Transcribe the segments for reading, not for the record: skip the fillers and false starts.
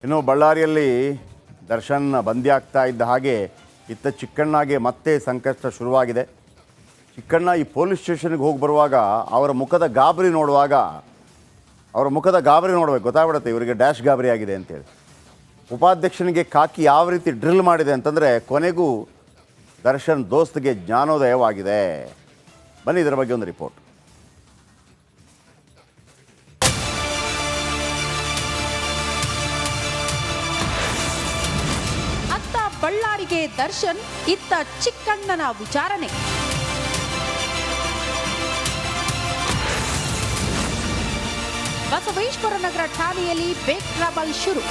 ಇನ್ನು ಬಳ್ಳಾರಿಯಲ್ಲಿ ದರ್ಶನ್ ಬಂದಿಯಾಗ್ತಾ ಇದ್ದ ಹಾಗೆ ಇತ್ತ ಚಿಕ್ಕಣ್ಣಗೆ ಮತ್ತೆ ಸಂಕಷ್ಟ ಶುರುವಾಗಿದೆ. ಚಿಕ್ಕಣ್ಣ ಈ ಪೊಲೀಸ್ ಸ್ಟೇಷನ್ಗೆ ಹೋಗಿ ಬರುವಾಗ ಅವರ ಮುಖದ ಗಾಬರಿ ನೋಡಬೇಕು, ಗೊತ್ತಾಗ್ಬಿಡುತ್ತೆ ಇವರಿಗೆ ಡ್ಯಾಶ್ ಗಾಬರಿ ಆಗಿದೆ ಅಂತೇಳಿ. ಉಪಾಧ್ಯಕ್ಷನಿಗೆ ಕಾಕಿ ಯಾವ ರೀತಿ ಡ್ರಿಲ್ ಮಾಡಿದೆ ಅಂತಂದರೆ ಕೊನೆಗೂ ದರ್ಶನ್ ದೋಸ್ತಿಗೆ ಜ್ಞಾನೋದಯವಾಗಿದೆ. ಬನ್ನಿ ಇದರ ಬಗ್ಗೆ ಒಂದು ರಿಪೋರ್ಟ್. ಬಳ್ಳಾರಿಗೆ ದರ್ಶನ್, ಇತ್ತ ಚಿಕ್ಕಣ್ಣನ ವಿಚಾರಣೆ. ಬಸವೇಶ್ವರ ನಗರ ಠಾಣೆಯಲ್ಲಿ ಬೇಕ್ ಟ್ರಬಲ್ ಶುರು.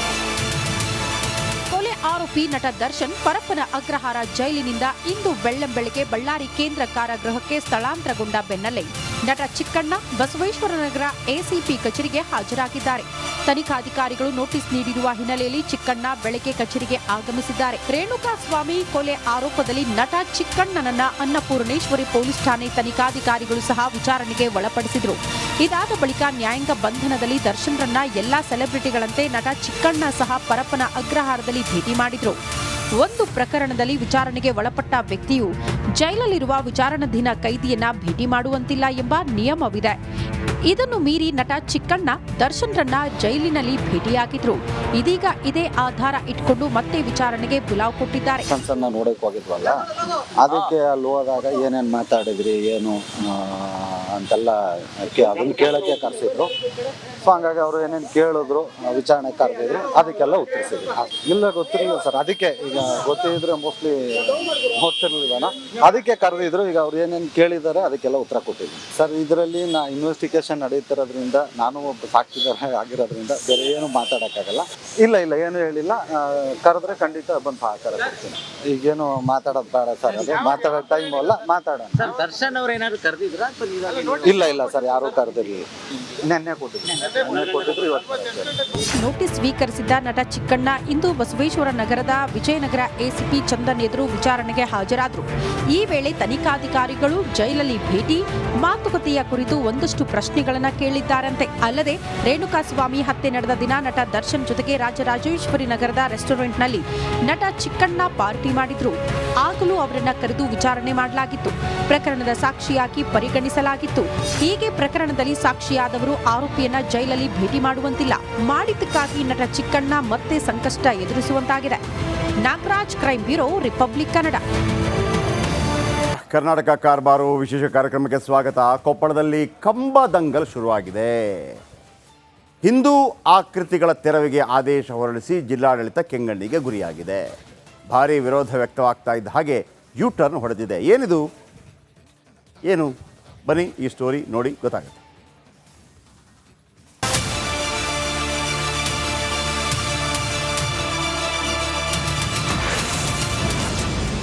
ಕೊಲೆ ಆರೋಪಿ ನಟ ದರ್ಶನ್ ಪರಪ್ಪನ ಅಗ್ರಹಾರ ಜೈಲಿನಿಂದ ಇಂದು ಬೆಳ್ಳಂಬೆಳಗ್ಗೆ ಬಳ್ಳಾರಿ ಕೇಂದ್ರ ಕಾರಾಗೃಹಕ್ಕೆ ಸ್ಥಳಾಂತರಗೊಂಡ ಬೆನ್ನಲ್ಲೇ ನಟ ಚಿಕ್ಕಣ್ಣ ಬಸವೇಶ್ವರ ನಗರ ಎಸಿಪಿ ಕಚೇರಿಗೆ ಹಾಜರಾಗಿದ್ದಾರೆ. ತನಿಖಾಧಿಕಾರಿಗಳು ನೋಟಿಸ್ ನೀಡಿರುವ ಹಿನ್ನೆಲೆಯಲ್ಲಿ ಚಿಕ್ಕಣ್ಣ ಬೆಳಗ್ಗೆ ಕಚೇರಿಗೆ ಆಗಮಿಸಿದ್ದಾರೆ. ರೇಣುಕಾಸ್ವಾಮಿ ಕೊಲೆ ಆರೋಪದಲ್ಲಿ ನಟ ಚಿಕ್ಕಣ್ಣನನ್ನ ಅನ್ನಪೂರ್ಣೇಶ್ವರಿ ಪೊಲೀಸ್ ಠಾಣೆ ತನಿಖಾಧಿಕಾರಿಗಳು ಸಹ ವಿಚಾರಣೆಗೆ ಒಳಪಡಿಸಿದರು. ಇದಾದ ಬಳಿಕ ನ್ಯಾಯಾಂಗ ಬಂಧನದಲ್ಲಿ ದರ್ಶನ್ರನ್ನ ಎಲ್ಲಾ ಸೆಲೆಬ್ರಿಟಿಗಳಂತೆ ನಟ ಚಿಕ್ಕಣ್ಣ ಸಹ ಪರಪ್ಪನ ಅಗ್ರಹಾರದಲ್ಲಿ ಭೇಟಿ ಮಾಡಿದ್ರು. ಒಂದು ಪ್ರಕರಣದಲ್ಲಿ ವಿಚಾರಣೆಗೆ ಒಳಪಟ್ಟ ವ್ಯಕ್ತಿಯು ಜೈಲಲ್ಲಿರುವ ವಿಚಾರಣಾಧೀನ ಕೈದಿಯನ್ನ ಭೇಟಿ ಮಾಡುವಂತಿಲ್ಲ ಎಂಬ ನಿಯಮವಿದೆ. ಇದನ್ನು ಮೀರಿ ನಟ ಚಿಕ್ಕಣ್ಣ ದರ್ಶನ್ರನ್ನ ಜೈಲಿನಲ್ಲಿ ಭೇಟಿಯಾಗಿದ್ರು. ಇದೀಗ ಇದೇ ಆಧಾರ ಇಟ್ಕೊಂಡು ಮತ್ತೆ ವಿಚಾರಣೆಗೆ ಬುಲಾವ್ ಕೊಟ್ಟಿದ್ದಾರೆ. ನೋಡಕ್ ಹೋಗಿದ್ವಲ್ಲ, ಅದಕ್ಕೆ ಅಲ್ಲಿ ಹೋದಾಗ ಏನೇನು ಮಾತಾಡಿದ್ರಿ ಏನು ಅಂತೆಲ್ಲ ಅದನ್ನ ಕೇಳಕ್ಕೆ ಕರೆಸಿದ್ರು. ಸೊ ಹಂಗಾಗಿ ಅವರು ಏನೇನು ಕೇಳಿದ್ರು, ವಿಚಾರಣೆ ಕರೆದಿದ್ರು, ಅದಕ್ಕೆಲ್ಲ ಉತ್ತರಿಸಿದ್ರು. ಇಲ್ಲ ಗೊತ್ತಿರಲಿಲ್ಲ ಸರ್, ಅದಕ್ಕೆ ಈಗ ಗೊತ್ತಿದ್ರೆ ಮೋಸ್ಟ್ಲಿ ಗೊತ್ತಿರಲಿಲ್ಲ, ಅದಕ್ಕೆ ಕರೆದಿದ್ರು. ಈಗ ಅವ್ರು ಏನೇನು ಕೇಳಿದ್ದಾರೆ ಅದಕ್ಕೆಲ್ಲ ಉತ್ತರ ಕೊಟ್ಟಿದ್ರು ಸರ್. ಇದರಲ್ಲಿ ಇನ್ವೆಸ್ಟಿಗೇಷನ್ ನಡೀತಿರೋದ್ರಿಂದ, ನಾನು ಒಬ್ಬ ಸಾಕ್ಷಿದಾರ ಆಗಿರೋದ್ರಿಂದ ಬೇರೆ ಏನು ಮಾತಾಡೋಕ್ಕಾಗಲ್ಲ. ಇಲ್ಲ ಏನು ಹೇಳಿಲ್ಲ. ಕರೆದ್ರೆ ಖಂಡಿತ ಬಂದು ಸಹಕಾರ ಕೊಡ್ತೀನಿ. ಈಗೇನು ಮಾತಾಡೋದು ಬೇಡ ಸರ್, ಅದು ಮಾತಾಡೋ ಟೈಮ್ ಅಲ್ಲ, ಮಾತಾಡೋಣ. ದರ್ಶನ್ ಅವ್ರು ಏನಾದ್ರು ಕರೆದಿದ್ರ? ಇಲ್ಲ ಸರ್, ಯಾರು ಕರೆದಿರಲಿಲ್ಲ. ನೆನ್ನೆ ಕೊಟ್ಟಿದ್ರು, ಇವತ್ತು ನೋಟಿಸ್ ಸ್ವೀಕರಿಸಿದ್ದ ನಟ ಚಿಕ್ಕಣ್ಣ ಇಂದು ಬಸವೇಶ್ವರ ನಗರದ ವಿಜಯನಗರ ಎಸಿಪಿ ಚಂದನ್ ಎದುರು ವಿಚಾರಣೆಗೆ ಹಾಜರಾದರು. ಈ ವೇಳೆ ತನಿಖಾಧಿಕಾರಿಗಳು ಜೈಲಲ್ಲಿ ಭೇಟಿ, ಮಾತುಕತೆಯ ಕುರಿತು ಒಂದಷ್ಟು ಪ್ರಶ್ನೆಗಳನ್ನ ಕೇಳಿದ್ದಾರಂತೆ. ಅಲ್ಲದೆ ರೇಣುಕಾಸ್ವಾಮಿ ಹತ್ಯೆ ನಡೆದ ದಿನ ನಟ ದರ್ಶನ್ ಜೊತೆಗೆ ರಾಜರಾಜೇಶ್ವರಿ ನಗರದ ರೆಸ್ಟೋರೆಂಟ್ನಲ್ಲಿ ನಟ ಚಿಕ್ಕಣ್ಣ ಪಾರ್ಟಿ ಮಾಡಿದ್ರು. ಆಗಲೂ ಅವರನ್ನ ಕರೆದು ವಿಚಾರಣೆ ಮಾಡಲಾಗಿತ್ತು. ಪ್ರಕರಣದ ಸಾಕ್ಷಿಯಾಗಿ ಪರಿಗಣಿಸಲಾಗಿತ್ತು. ಹೀಗೆ ಪ್ರಕರಣದಲ್ಲಿ ಸಾಕ್ಷಿಯಾದವರು ಆರೋಪಿಯನ್ನ ಜೈಲಲ್ಲಿ ಭೇಟಿ ಮಾಡುವಂತಿಲ್ಲ. ಮಾಡಿದ್ದಕ್ಕಾಗಿ ನಟ ಚಿಕ್ಕಣ್ಣ ಮತ್ತೆ ಸಂಕಷ್ಟ ಎದುರಿಸುವಂತಾಗಿದೆ. Nagaraj, crime bureau, republic Kannada. Karnataka ಕಾರ್ಬಾರು ವಿಶೇಷ ಕಾರ್ಯಕ್ರಮಕ್ಕೆ ಸ್ವಾಗತ. ಕೊಪ್ಪಳದಲ್ಲಿ ಕಂಬ ದಂಗಲ್ ಶುರುವಾಗಿದೆ. ಹಿಂದೂ ಆಕೃತಿಗಳ ತೆರವಿಗೆ ಆದೇಶ ಹೊರಡಿಸಿ ಜಿಲ್ಲಾಡಳಿತ ಕೆಂಗಣ್ಣಿಗೆ ಗುರಿಯಾಗಿದೆ. ಭಾರೀ ವಿರೋಧ ವ್ಯಕ್ತವಾಗ್ತಾ ಇದ್ದ ಹಾಗೆ ಯೂ ಟರ್ನ್ ಹೊಡೆದಿದೆ. ಏನು ಬನ್ನಿ ಈ ಸ್ಟೋರಿ ನೋಡಿ ಗೊತ್ತಾಗುತ್ತೆ.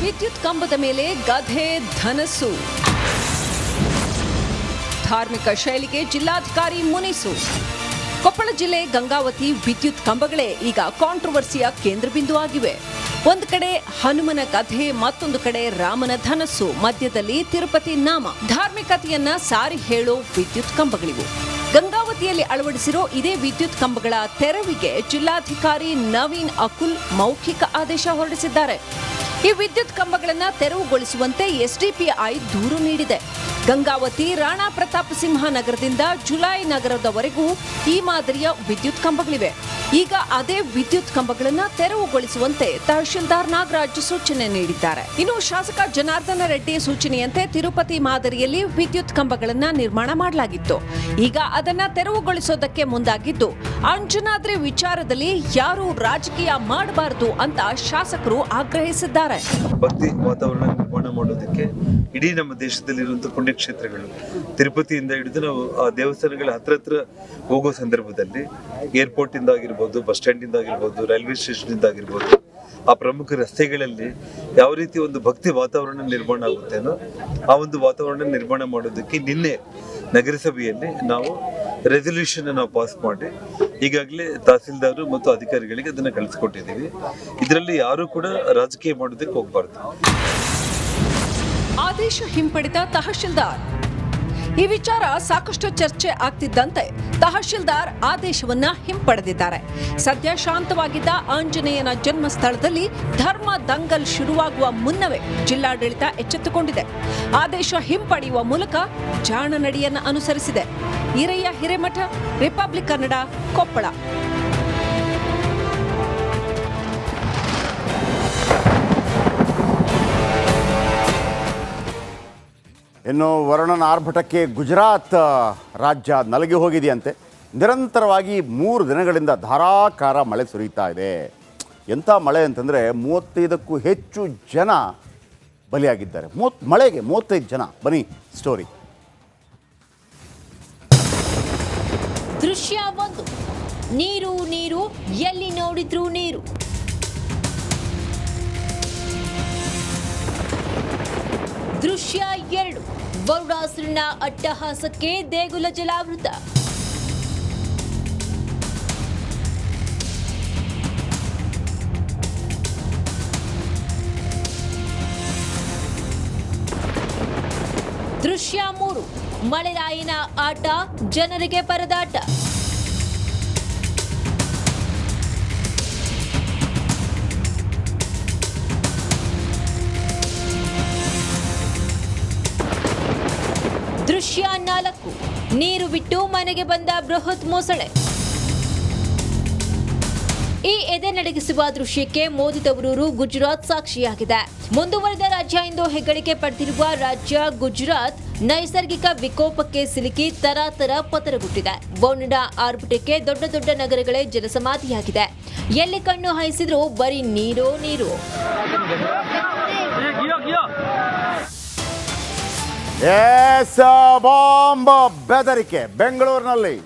ವಿದ್ಯುತ್ ಕಂಬದ ಮೇಲೆ ಗಧೆ ಧನಸ್ಸು. ಧಾರ್ಮಿಕ ಶೈಲಿಗೆ ಜಿಲ್ಲಾಧಿಕಾರಿ ಮುನಿಸು. ಕೊಪ್ಪಳ ಜಿಲ್ಲೆ ಗಂಗಾವತಿ ವಿದ್ಯುತ್ ಕಂಬಗಳೇ ಈಗ ಕಾಂಟ್ರವರ್ಸಿಯ ಕೇಂದ್ರಬಿಂದು ಆಗಿವೆ. ಒಂದು ಕಡೆ ಹನುಮನ ಕಥೆ, ಮತ್ತೊಂದು ಕಡೆ ರಾಮನ ಧನಸ್ಸು, ಮಧ್ಯದಲ್ಲಿ ತಿರುಪತಿ ನಾಮ. ಧಾರ್ಮಿಕತೆಯನ್ನ ಸಾರಿ ಹೇಳೋ ವಿದ್ಯುತ್ ಕಂಬಗಳಿವು. ಗಂಗಾವತಿಯಲ್ಲಿ ಅಳವಡಿಸಿರೋ ಇದೇ ವಿದ್ಯುತ್ ಕಂಬಗಳ ತೆರವಿಗೆ ಜಿಲ್ಲಾಧಿಕಾರಿ ನವೀನ್ ಅಕುಲ್ ಮೌಖಿಕ ಆದೇಶ ಹೊರಡಿಸಿದ್ದಾರೆ. ಈ ವಿದ್ಯುತ್ ಕಂಬಗಳನ್ನು ತೆರವುಗೊಳಿಸುವಂತೆ ಎಸ್ಡಿಪಿಐ ದೂರು ನೀಡಿದೆ. ಗಂಗಾವತಿ, ರಾಣಾ ಪ್ರತಾಪ್ ಸಿಂಹ ನಗರದಿಂದ ಜುಲೈ ನಗರದವರೆಗೂ ಈ ಮಾದರಿಯ ವಿದ್ಯುತ್ ಕಂಬಗಳಿವೆ. ಈಗ ಅದೇ ವಿದ್ಯುತ್ ಕಂಬಗಳನ್ನು ತೆರವುಗೊಳಿಸುವಂತೆ ತಹಶೀಲ್ದಾರ್ ನಾಗರಾಜ್ ಸೂಚನೆ ನೀಡಿದ್ದಾರೆ. ಇನ್ನು ಶಾಸಕ ಜನಾರ್ದನ ರೆಡ್ಡಿ ಸೂಚನೆಯಂತೆ ತಿರುಪತಿ ಮಾದರಿಯಲ್ಲಿ ವಿದ್ಯುತ್ ಕಂಬಗಳನ್ನು ನಿರ್ಮಾಣ ಮಾಡಲಾಗಿತ್ತು. ಈಗ ಅದನ್ನ ತೆರವುಗೊಳಿಸೋದಕ್ಕೆ ಮುಂದಾಗಿದ್ದು, ಅಂಜನಾದ್ರಿ ವಿಚಾರದಲ್ಲಿ ಯಾರೂ ರಾಜಕೀಯ ಮಾಡಬಾರದು ಅಂತ ಶಾಸಕರು ಆಗ್ರಹಿಸಿದ್ದಾರೆ. ಭಕ್ತಿ ವಾತಾವರಣ ನಿರ್ಮಾಣ ಮಾಡೋದಕ್ಕೆ ಇಡೀ ನಮ್ಮ ದೇಶದಲ್ಲಿರುವಂತಹ ಪುಣ್ಯಕ್ಷೇತ್ರಗಳು, ತಿರುಪತಿಯಿಂದ ಹಿಡಿದು ನಾವು ಆ ದೇವಸ್ಥಾನಗಳ ಹತ್ರ ಹೋಗೋ ಸಂದರ್ಭದಲ್ಲಿ ಏರ್ಪೋರ್ಟ್ ಇಂದ ಆಗಿರ್ಬೋದು, ಬಸ್ ಸ್ಟ್ಯಾಂಡ್ ಇಂದ ಆಗಿರ್ಬೋದು, ರೈಲ್ವೆ ಸ್ಟೇಷನ್ ಇಂದ ಆಗಿರ್ಬೋದು, ಆ ಪ್ರಮುಖ ರಸ್ತೆಗಳಲ್ಲಿ ಯಾವ ರೀತಿ ಒಂದು ಭಕ್ತಿ ವಾತಾವರಣ ನಿರ್ಮಾಣ ಆಗುತ್ತೇನೋ ಆ ಒಂದು ವಾತಾವರಣ ನಿರ್ಮಾಣ ಮಾಡೋದಕ್ಕೆ ನಿನ್ನೆ ನಗರಸಭೆಯಲ್ಲಿ ನಾವು ರೆಸಲ್ಯೂಷನ್ ನಾವು ಪಾಸ್ ಮಾಡಿ ಈಗಾಗಲೇ ತಹಸೀಲ್ದಾರ್ ಮತ್ತು ಅಧಿಕಾರಿಗಳಿಗೆ ಅದನ್ನ ಕಳಿಸ್ಕೊಟ್ಟಿದ್ದೀವಿ. ಇದರಲ್ಲಿ ಯಾರು ಕೂಡ ರಾಜಕೀಯ ಮಾಡೋದಕ್ಕೆ ಹೋಗಬಾರ್ದು. ಆದೇಶ ಹಿಂಪಡೆದ ತಹಶೀಲ್ದಾರ್ ಈ ವಿಚಾರ ಸಾಕಷ್ಟು ಚರ್ಚೆ ಆಗ್ತಿದ್ದಂತೆ ತಹಶೀಲ್ದಾರ್ ಆದೇಶವನ್ನ ಹಿಂಪಡೆದಿದ್ದಾರೆ. ಸದ್ಯ ಶಾಂತವಾಗಿದ್ದ ಆಂಜನೇಯನ ಜನ್ಮಸ್ಥಳದಲ್ಲಿ ಧರ್ಮ ದಂಗಲ್ ಶುರುವಾಗುವ ಮುನ್ನವೇ ಜಿಲ್ಲಾಡಳಿತ ಎಚ್ಚೆತ್ತುಕೊಂಡಿದೆ. ಆದೇಶ ಹಿಂಪಡೆಯುವ ಮೂಲಕ ಜಾಣ ನಡೆಯನ್ನ ಅನುಸರಿಸಿದೆ. ಈರಯ್ಯ ಹಿರೇಮಠ, ರಿಪಬ್ಲಿಕ್ ಕನ್ನಡ, ಕೊಪ್ಪಳ. ಇನ್ನು ವರುಣನ ಆರ್ಭಟಕ್ಕೆ ಗುಜರಾತ್ ರಾಜ್ಯ ನಲಗಿ ಹೋಗಿದೆಯಂತೆ. ನಿರಂತರವಾಗಿ 3 ದಿನಗಳಿಂದ ಧಾರಾಕಾರ ಮಳೆ ಸುರಿಯುತ್ತಾ ಇದೆ. ಎಂಥ ಮಳೆ ಅಂತಂದರೆ 35ಕ್ಕೂ ಹೆಚ್ಚು ಜನ ಬಲಿಯಾಗಿದ್ದಾರೆ. ಮಳೆಗೆ 35 ಜನ. ಬನ್ನಿ ಸ್ಟೋರಿ. ದೃಶ್ಯ 1. ನೀರು ನೀರು, ಎಲ್ಲಿ ನೋಡಿದ್ರೂ ನೀರು. ದೃಶ್ಯ 2. ವರುಣಾಸುರನ ಅಟ್ಟಹಾಸಕ್ಕೆ ದೇಗುಲ ಜಲಾವೃತ. ದೃಶ್ಯ 3. ಮಳೆರಾಯನ ಆಟ, ಜನರಿಗೆ ಪರದಾಟ. ದೃಶ್ಯ 4. ನೀರು ಬಿಟ್ಟು ಮನೆಗೆ ಬಂದ ಬೃಹತ್ ಮೊಸಳೆ. ಈ ಎದೆ ನಡಗಿಸುವ ದೃಶ್ಯಕ್ಕೆ ಮೋದಿದವರೂರು ಗುಜರಾತ್ ಸಾಕ್ಷಿಯಾಗಿದೆ. ಮುಂದುವರೆದ ರಾಜ್ಯ ಎಂದು ಹೆಗ್ಗಳಿಕೆ ಪಡೆದಿರುವ ರಾಜ್ಯ ಗುಜರಾತ್ ನೈಸರ್ಗಿಕ ವಿಕೋಪಕ್ಕೆ ಸಿಲುಕಿ ತರಾತರ ಪತರಗುಟ್ಟಿದೆ. ವರುಣನ ಆರ್ಭಟಕ್ಕೆ ದೊಡ್ಡ ದೊಡ್ಡ ನಗರಗಳೇ ಜಲಸಮಾಧಿಯಾಗಿದೆ. ಎಲ್ಲಿ ಕಣ್ಣು ಹಾಯಿಸಿದ್ರೂ ಬರೀ ನೀರೋ ನೀರು. ಬಾಂಬ್ ಬೆದರಿಕೆ ಬೆಂಗಳೂರಿನಲ್ಲಿ.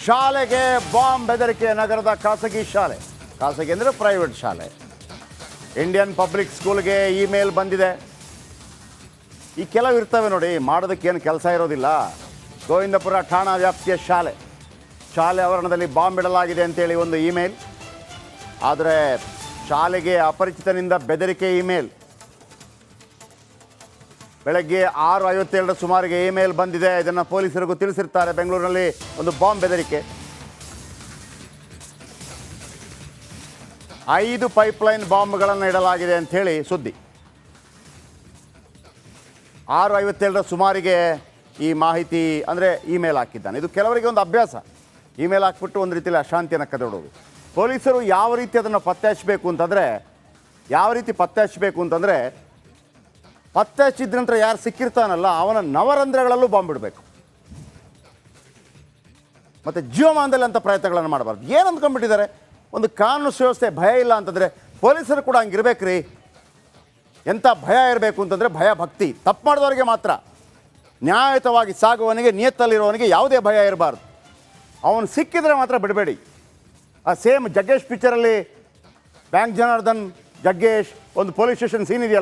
ಶಾಲೆಗೆ ಬಾಂಬ್ ಬೆದರಿಕೆ. ನಗರದ ಖಾಸಗಿ ಶಾಲೆ, ಖಾಸಗಿ ಅಂದರೆ ಪ್ರೈವೇಟ್ ಶಾಲೆ, ಇಂಡಿಯನ್ ಪಬ್ಲಿಕ್ ಸ್ಕೂಲ್ಗೆ ಇಮೇಲ್ ಬಂದಿದೆ. ಈ ಕೆಲವು ಇರ್ತವೆ ನೋಡಿ, ಮಾಡೋದಕ್ಕೇನು ಕೆಲಸ ಇರೋದಿಲ್ಲ. ಗೋವಿಂದಪುರ ಠಾಣಾ ವ್ಯಾಪ್ತಿಯ ಶಾಲೆ ಆವರಣದಲ್ಲಿ ಬಾಂಬ್ ಇಡಲಾಗಿದೆ ಅಂತೇಳಿ ಒಂದು ಇಮೇಲ್. ಆದರೆ ಶಾಲೆಗೆ ಅಪರಿಚಿತನಿಂದ ಬೆದರಿಕೆ ಇಮೇಲ್. ಬೆಳಗ್ಗೆ 6:57 ಸುಮಾರಿಗೆ ಇಮೇಲ್ ಬಂದಿದೆ. ಇದನ್ನು ಪೊಲೀಸರಿಗೂ ತಿಳಿಸಿರ್ತಾರೆ. ಬೆಂಗಳೂರಿನಲ್ಲಿ ಒಂದು ಬಾಂಬ್ ಬೆದರಿಕೆ. 5 ಪೈಪ್ಲೈನ್ ಬಾಂಬ್ಗಳನ್ನು ಇಡಲಾಗಿದೆ ಅಂಥೇಳಿ ಸುದ್ದಿ. 6:57 ಸುಮಾರಿಗೆ ಈ ಮಾಹಿತಿ ಅಂದರೆ ಇಮೇಲ್ ಹಾಕಿದ್ದಾನೆ. ಇದು ಕೆಲವರಿಗೆ ಒಂದು ಅಭ್ಯಾಸ. ಇಮೇಲ್ ಹಾಕ್ಬಿಟ್ಟು ಒಂದು ರೀತಿಯಲ್ಲಿ ಅಶಾಂತಿಯನ್ನು ಕದಡೋದು. ಪೊಲೀಸರು ಯಾವ ರೀತಿ ಅದನ್ನು ಪತ್ತೆ ಹಚ್ಚಬೇಕು ಅಂತಂದರೆ ಪತ್ತೆ ಹಚ್ಚಿದ ನಂತರ ಯಾರು ಸಿಕ್ಕಿರ್ತಾನಲ್ಲ ಅವನ ನವರಂಧ್ರಗಳಲ್ಲೂ ಬಾಂಬ್ ಬಿಡಬೇಕು. ಮತ್ತು ಜೀವಮಾನದಲ್ಲಿ ಅಂಥ ಪ್ರಯತ್ನಗಳನ್ನು ಮಾಡಬಾರ್ದು. ಏನು ಅಂದ್ಕೊಂಡ್ಬಿಟ್ಟಿದ್ದಾರೆ, ಒಂದು ಕಾನೂನು ಸುವ್ಯವಸ್ಥೆ ಭಯ ಇಲ್ಲ ಅಂತಂದರೆ ಪೊಲೀಸರು ಕೂಡ ಹಂಗಿರ್ಬೇಕು ರೀ. ಎಂಥ ಭಯ ಇರಬೇಕು ಅಂತಂದರೆ ಭಯ ಭಕ್ತಿ. ತಪ್ಪು ಮಾಡಿದವರಿಗೆ ಮಾತ್ರ. ನ್ಯಾಯಯುತವಾಗಿ ಸಾಗುವವನಿಗೆ, ನಿಯತ್ತಲ್ಲಿರುವವನಿಗೆ ಯಾವುದೇ ಭಯ ಇರಬಾರ್ದು. ಅವನು ಸಿಕ್ಕಿದರೆ ಮಾತ್ರ ಬಿಡಬೇಡಿ. ಆ ಸೇಮ್ ಜಗ್ಗೇಶ್ ಪಿಕ್ಚರಲ್ಲಿ ಬ್ಯಾಂಕ್ ಜನಾರ್ದನ್ ಜಗ್ಗೇಶ್ ಒಂದು ಪೊಲೀಸ್ ಸ್ಟೇಷನ್ ಸೀನ್ ಇದೆಯಲ್ಲ,